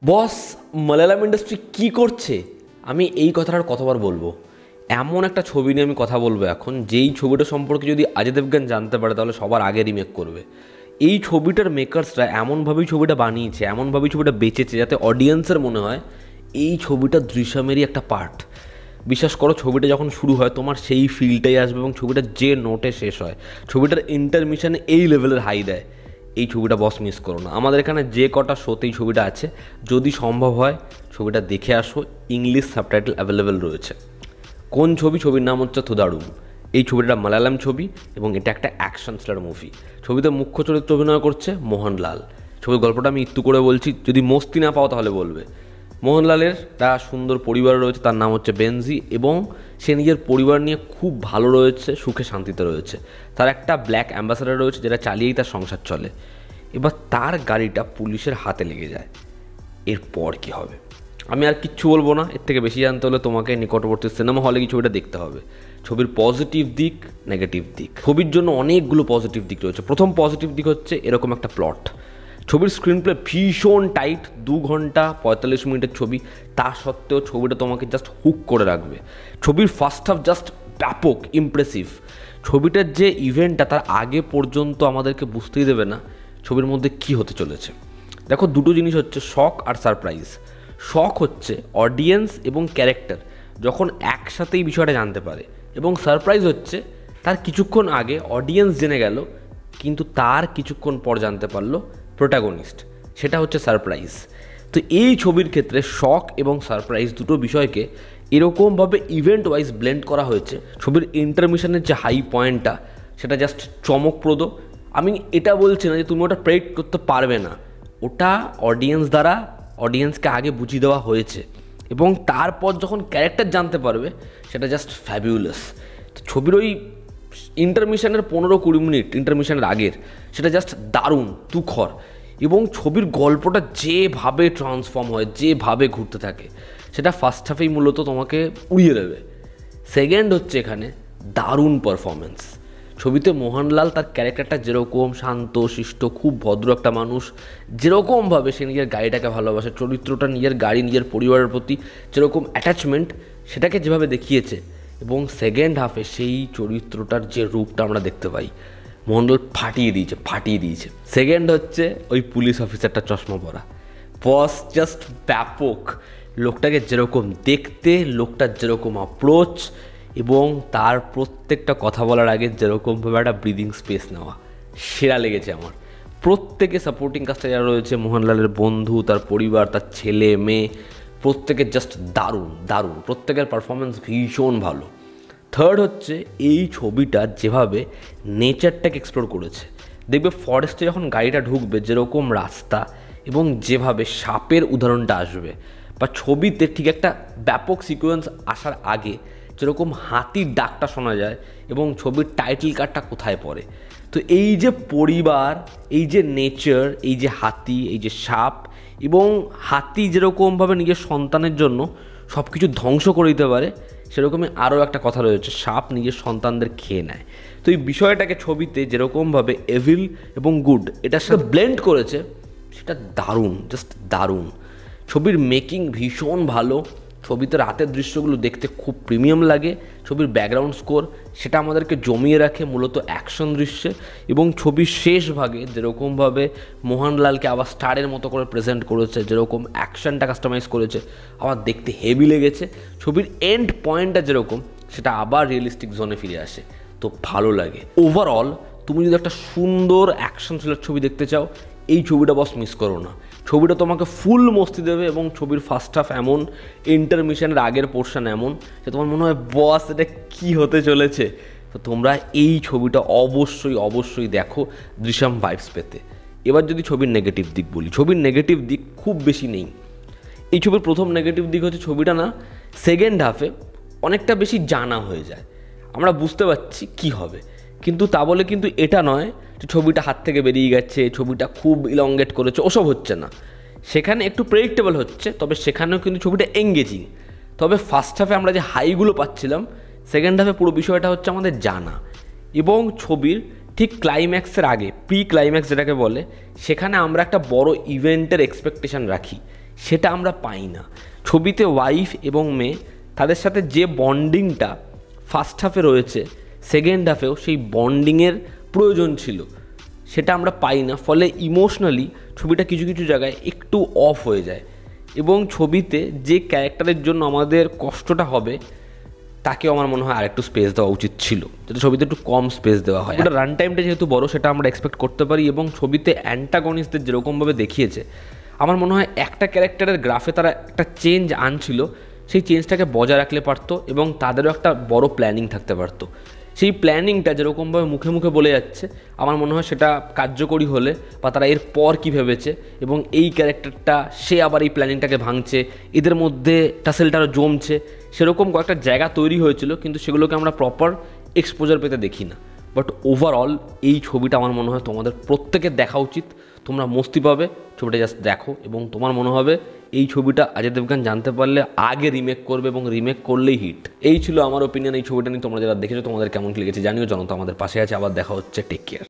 বস, Malayalam industry কী করছে? আমি এই কথাটার কতবার বলবো। এমন একটা ছবি নিয়ে আমি কথা বলবো এখন, যেই ছবিটা সম্পর্কে যদি অজয় দেবগন জানতে পারে তাহলে সবার আগে রিমেক করবে। এই ছবিটার মেকার্সরা এমনভাবেই ছবিটা বানিয়েছে, এমনভাবেই ছবিটা বেঁচেছে, যাতে অডিয়েন্সের মনে হয় এই ছবিটা দৃশ্যমেরই একটা পার্ট। বিশ্বাস করো, ছবিটা যখন শুরু হয় তোমার সেই ফিলটাই আসবে, এবং ছবিটা যে নোটে শেষ হয়, ছবিটার ইন্টারমিশনে এই লেভেলের হাই দেয়। এই ছবিটা বস মিস করো না। আমাদের এখানে যে কটা শোতেই ছবিটা আছে, যদি সম্ভব হয় ছবিটা দেখে আসো। ইংলিশ সাবটাইটেল অ্যাভেলেবেল রয়েছে। কোন ছবি? ছবির নাম হচ্ছে থুদারুম। এই ছবিটা মালায়ালাম ছবি এবং এটা একটা অ্যাকশন স্টার মুভি। ছবিতে মুখ্য চরিত্র অভিনয় করছে মোহনলাল। ছবির গল্পটা আমি একটু করে বলছি, যদি মস্তি না পাও তাহলে বলবে। মোহনলালের একটা সুন্দর পরিবার রয়েছে, তার নাম হচ্ছে বেনজি, এবং সে নিজের পরিবার নিয়ে খুব ভালো রয়েছে, সুখে শান্তিতে রয়েছে। তার একটা ব্ল্যাক অ্যাম্বাসাডার রয়েছে, যেটা চালিয়েই তার সংসার চলে। এবার তার গাড়িটা পুলিশের হাতে লেগে যায়। এরপর কী হবে আমি আর কিচ্ছু বলবো না। এর থেকে বেশি জানতে হলে তোমাকে নিকটবর্তী সিনেমা হলে কি ছবিটা দেখতে হবে। ছবির পজিটিভ দিক, নেগেটিভ দিক। ছবির জন্য অনেকগুলো পজিটিভ দিক রয়েছে। প্রথম পজিটিভ দিক হচ্ছে এরকম একটা প্লট। ছবির স্ক্রিন প্লে ভীষণ টাইট, 2 ঘন্টা 45 মিনিটের ছবি, তা সত্ত্বেও ছবিটা তোমাকে জাস্ট হুক করে রাখবে। ছবির ফার্স্ট হাফ জাস্ট ব্যাপক, ইমপ্রেসিভ। ছবিটার যে ইভেন্টটা তার আগে পর্যন্ত আমাদেরকে বুঝতেই দেবে না ছবির মধ্যে কী হতে চলেছে। দেখো, দুটো জিনিস হচ্ছে শক আর সারপ্রাইজ। শক হচ্ছে অডিয়েন্স এবং ক্যারেক্টার যখন একসাথেই বিষয়টা জানতে পারে, এবং সারপ্রাইজ হচ্ছে তার কিছুক্ষণ আগে অডিয়েন্স জেনে গেল, কিন্তু তার কিছুক্ষণ পর জানতে পারলো প্রোটাগনিস্ট। সেটা হচ্ছে সারপ্রাইজ। তো এই ছবির ক্ষেত্রে শক এবং সারপ্রাইজ দুটো বিষয়কে এরকমভাবে ইভেন্ট ওয়াইজ ব্লেন্ড করা হয়েছে। ছবির ইন্টারমিশনের যে হাই পয়েন্টটা, সেটা জাস্ট চমকপ্রদ। আমি এটা বলছি না যে তুমি ওটা প্রেডিক্ট করতে পারবে না, ওটা অডিয়েন্স দ্বারা অডিয়েন্সকে আগে বুঝিয়ে দেওয়া হয়েছে, এবং তারপর যখন ক্যারেক্টার জানতে পারবে সেটা জাস্ট ফ্যাবিউলাস। তো ছবির ওই ইন্টারমিশনের 15-20 মিনিট, ইন্টারমিশনের আগের, সেটা জাস্ট দারুণ, তুখর। এবং ছবির গল্পটা যেভাবে ট্রান্সফর্ম হয়, যেভাবে ঘুরতে থাকে, সেটা ফার্স্ট হাফেই মূলত তোমাকে উড়িয়ে দেবে। সেকেন্ড হচ্ছে এখানে দারুণ পারফরমেন্স। ছবিতে মোহনলাল তার ক্যারেক্টারটা যেরকম শান্ত শিষ্ট, খুব ভদ্র একটা মানুষ, যেরকমভাবে সে নিজের গাড়িটাকে ভালোবাসে, চরিত্রটা নিজের গাড়ি, নিজের পরিবারের প্রতি যেরকম অ্যাটাচমেন্ট, সেটাকে যেভাবে দেখিয়েছে, এবং সেকেন্ড হাফে সেই চরিত্রটার যে রূপটা আমরা দেখতে পাই, মোহনলাল ফাটিয়ে দিয়েছে। সেকেন্ড হচ্ছে ওই পুলিশ অফিসারটা চশমা পরা। বস জাস্ট ব্যাপক। লোকটাকে যেরকম দেখতে, লোকটার যেরকম অ্যাপ্রোচ, এবং তার প্রত্যেকটা কথা বলার আগে যেরকমভাবে একটা ব্রিদিং স্পেস নেওয়া, সেরা লেগেছে আমার। প্রত্যেকে সাপোর্টিং কাস্টে যারা রয়েছে, মোহনলালের বন্ধু, তার পরিবার, তার ছেলে মেয়ে, প্রত্যেকের জাস্ট দারুণ দারুণ, প্রত্যেকের পারফরমেন্স ভীষণ ভালো। থার্ড হচ্ছে এই ছবিটা যেভাবে নেচারটাকে এক্সপ্লোর করেছে। দেখবে ফরেস্টে যখন গাড়িটা ঢুকবে, যেরকম রাস্তা এবং যেভাবে সাপের উদাহরণটা আসবে, বা ছবিতে ঠিক একটা ব্যাপক সিকোয়েন্স আসার আগে যেরকম হাতির ডাকটা শোনা যায়, এবং ছবির টাইটেল কার্ডটা কোথায় পড়ে। তো এই যে পরিবার, এই যে নেচার, এই যে হাতি, এই যে সাপ, এবং হাতি যেরকমভাবে নিজের সন্তানের জন্য সব কিছু ধ্বংস করে দিতে পারে, সেরকমই আরও একটা কথা রয়েছে, সাপ নিজের সন্তানদের খেয়ে নেয়। তো এই বিষয়টাকে ছবিতে যেরকমভাবে এভিল এবং গুড এটার সাথে ব্লেন্ড করেছে, সেটা দারুণ, জাস্ট দারুণ। ছবির মেকিং ভীষণ ভালো। ছবিতে রাতের দৃশ্যগুলো দেখতে খুব প্রিমিয়াম লাগে। ছবির ব্যাকগ্রাউন্ড স্কোর সেটা আমাদেরকে জমিয়ে রাখে মূলত অ্যাকশন দৃশ্যে, এবং ছবির শেষ ভাগে যেরকমভাবে মোহনলালকে আবার স্টারের মতো করে প্রেজেন্ট করেছে, যেরকম অ্যাকশনটা কাস্টমাইজ করেছে, আমার দেখতে হেভি লেগেছে। ছবির এন্ড পয়েন্টটা যেরকম, সেটা আবার রিয়েলিস্টিক জোনে ফিরে আসে, তো ভালো লাগে। ওভারঅল তুমি যদি একটা সুন্দর অ্যাকশন থ্রিলার ছবি দেখতে চাও, এই ছবিটা বস মিস করো না। ছবিটা তোমাকে ফুল মস্তি দেবে, এবং ছবির ফার্স্ট হাফ এমন, ইন্টারমিশনের আগের পোর্শন এমন যে তোমার মনে হয় বস এটা কী হতে চলেছে। তো তোমরা এই ছবিটা অবশ্যই অবশ্যই দেখো দৃশ্যম ভাইবস পেতে। এবার যদি ছবির নেগেটিভ দিক বলি, ছবির নেগেটিভ দিক খুব বেশি নেই। এই ছবির প্রথম নেগেটিভ দিক হচ্ছে ছবিটা না সেকেন্ড হাফে অনেকটা বেশি জানা হয়ে যায়। আমরা বুঝতে পারছি কি হবে, কিন্তু তা বলে কিন্তু এটা নয় যে ছবিটা হাত থেকে বেরিয়ে গেছে, ছবিটা খুব ইলংগেট করেছে, ওসব হচ্ছে না। সেখানে একটু প্রেডিক্টেবল হচ্ছে, তবে সেখানেও কিন্তু ছবিটা এঙ্গেজিং। তবে ফার্স্ট হাফে আমরা যে হাইগুলো পাচ্ছিলাম, সেকেন্ড হাফে পুরো বিষয়টা হচ্ছে আমাদের জানা। এবং ছবির ঠিক ক্লাইম্যাক্সের আগে, প্রি ক্লাইম্যাক্স যেটাকে বলে, সেখানে আমরা একটা বড় ইভেন্টের এক্সপেকটেশন রাখি, সেটা আমরা পাই না। ছবিতে ওয়াইফ এবং মেয়ে তাদের সাথে যে বন্ডিংটা ফার্স্ট হাফে রয়েছে, সেকেন্ড হাফেও সেই বন্ডিংয়ের প্রয়োজন ছিল, সেটা আমরা পাই না। ফলে ইমোশনালি ছবিটা কিছু কিছু জায়গায় একটু অফ হয়ে যায় এবং ছবিতে যে ক্যারেক্টারের জন্য আমাদের কষ্টটা হবে তাকেও আমার মনে হয় আরেকটু স্পেস দেওয়া উচিত ছিল, যাতে ছবিতে একটু কম স্পেস দেওয়া হয়। এটা রান টাইমটা যেহেতু বড়, সেটা আমরা এক্সপেক্ট করতে পারি। এবং ছবিতে অ্যান্টাগনিস্টদের যেরকমভাবে দেখিয়েছে, আমার মনে হয় একটা ক্যারেক্টারের গ্রাফে তারা একটা চেঞ্জ আনছিল, সেই চেঞ্জটাকে বজায় রাখলে পারতো এবং তাদেরও একটা বড় প্ল্যানিং থাকতে পারতো। সেই প্ল্যানিংটা যেরকমভাবে মুখে মুখে বলে যাচ্ছে, আমার মনে হয় সেটা কার্যকরী হলে, বা তারা এর পর কী ভেবেছে এবং এই ক্যারেক্টারটা সে আবার এই প্ল্যানিংটাকে ভাঙছে, এদের মধ্যে টাসেলটা আরও জমছে, সেরকম কয়েকটা জায়গা তৈরি হয়েছিল, কিন্তু সেগুলোকে আমরা প্রপার এক্সপোজার পেতে দেখি না। বাট ওভারঅল এই ছবিটা আমার মনে হয় তোমাদের প্রত্যেকের দেখা উচিত। তোমরা মস্তি পাবে, ছবিটা জাস্ট দেখো এবং তোমার মনে হবে এই ছবিটা অজয় দেবগন জানতে পারলে আগে রিমেক করবে এবং রিমেক করলেই হিট। এই ছিল আমার ওপিনিয়ন এই ছবিটা নিয়ে। তোমরা যারা দেখেছো তোমাদের কেমন লেগেছে জানিও। জনতা আমাদের পাশে আছে। আবার দেখা হচ্ছে। Take care.